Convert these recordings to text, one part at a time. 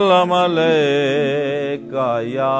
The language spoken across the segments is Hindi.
अलैका या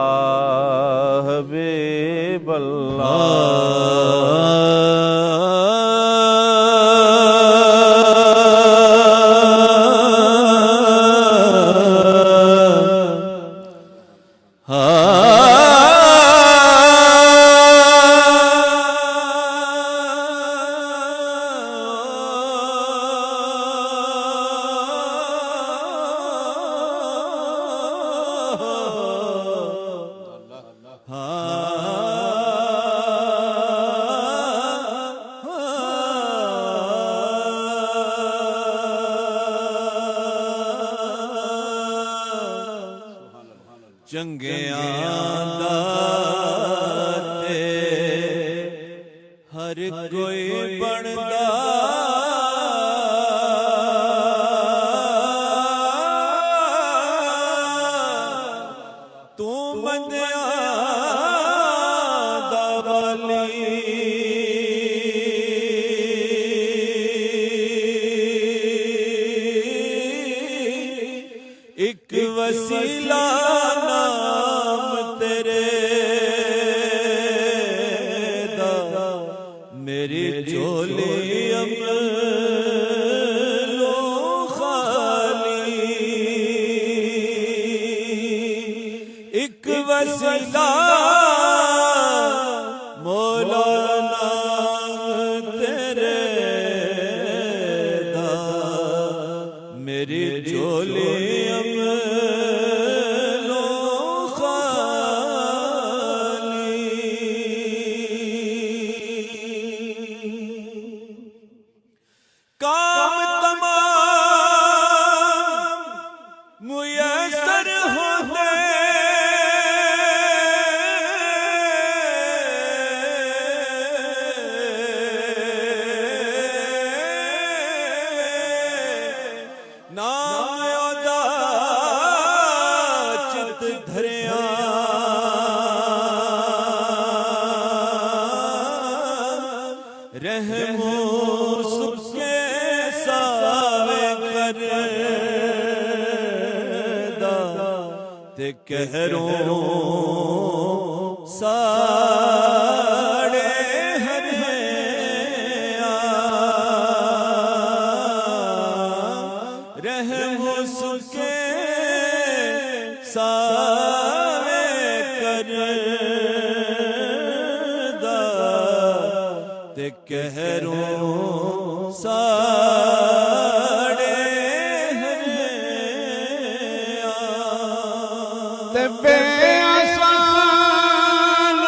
चंगियां दा ते हर कोई बनदा तू बंदियां दा वाली एक वसीला मेरी झोली अमलो खाली एक वसीला मौलाना तेरे दा मेरी झोली काम तमाम मुयस्सर होते नाम ओदा चित धरिया रहमो ते कहरों साड़े हरे रहमो सुके सावे कर दा ते कहरों साड़े बे आसान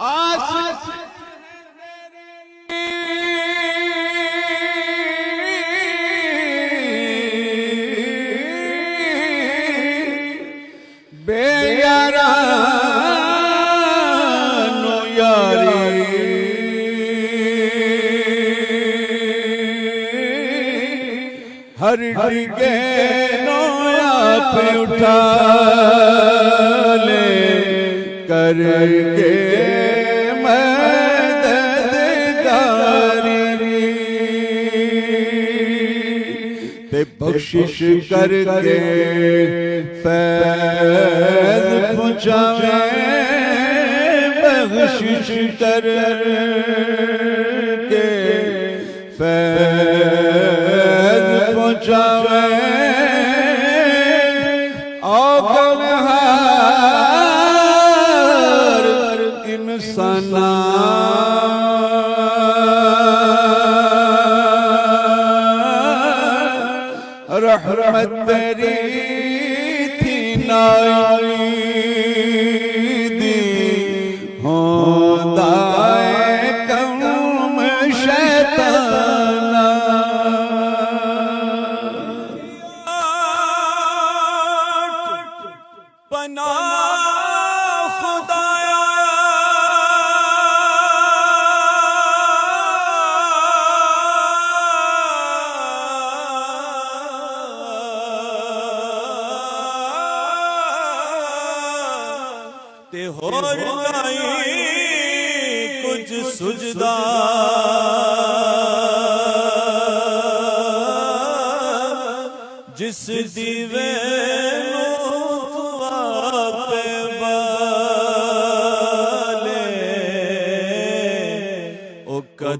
आस बे यारानो यारी हर डिगे नोया पे उठा ले करके मददगारी ते बख्शिश करके फैज़ पहुँचावे बख्शिश करके फैज़ पहुँचावे इंसाना रहमत तेरी थी नाई दी होंदा कौम शैताना पना ते होर नहीं कुछ सुजदा जिस दीवे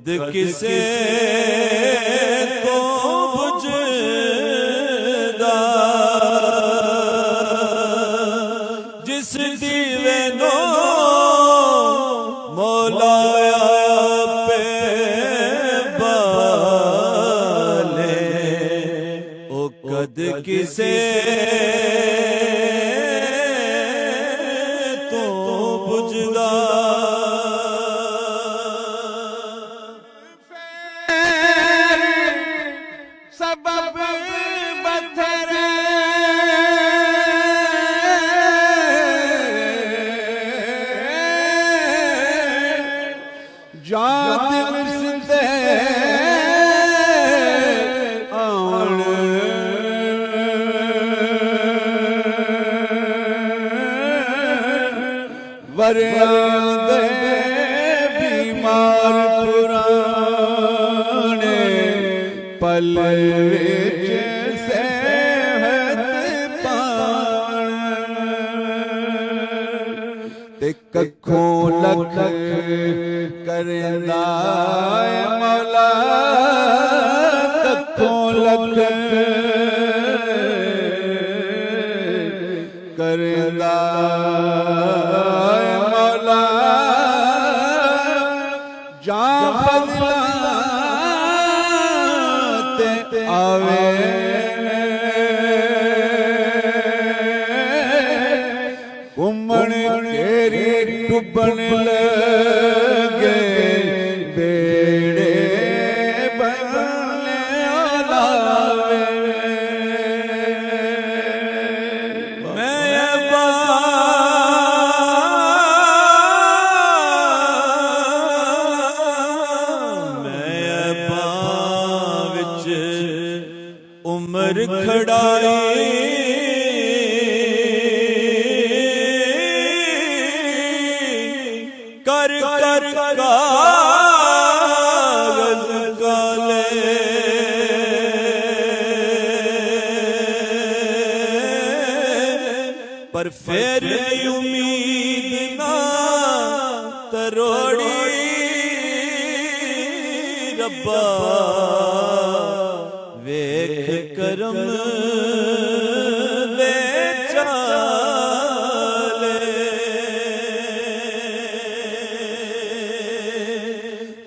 किसे को बुझदा जिस दीवे नो मौलाया पे बाले ओ कद किसे तो बुझदा सबब बथरे जात मिसते आण वरदे बीमार पुराने पल विच सेहत पाण ते कखों लख करदा ऐ मौला कखों लख करदा ऐ मौला जा फज़ला आवे घुमण केरी डुबण लगे बेड़े बनने लावे उमर खड़ाई कर कर कागज काले पर फिर उम्मीद ना तरोड़ी रब्बा वेख करम बेचाले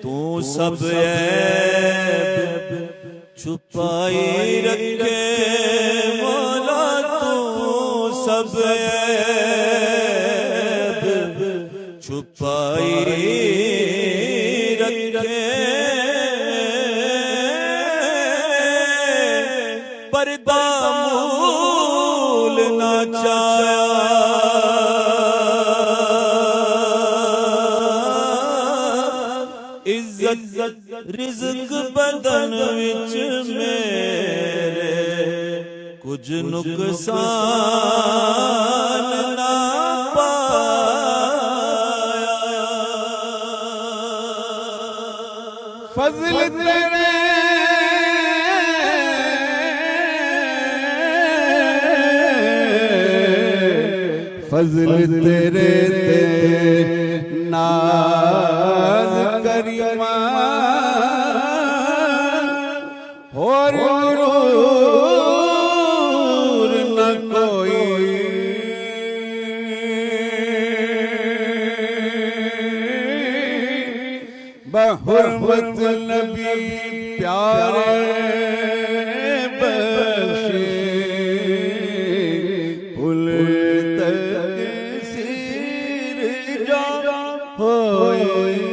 तू सब ऐब छुपाई रखे मौला तू सब ऐब छुपाई रखे पर्दा मूल ना चाया इज्जत रिज़्क बदन विच मेरे कुछ नुकसान ना पाया फज़ल तेरे फज़ल तेरे ते नाज़ करीमा और नूर न कोई बहुरमत नबी प्यारे बख्शे फुल तक सिर जा होए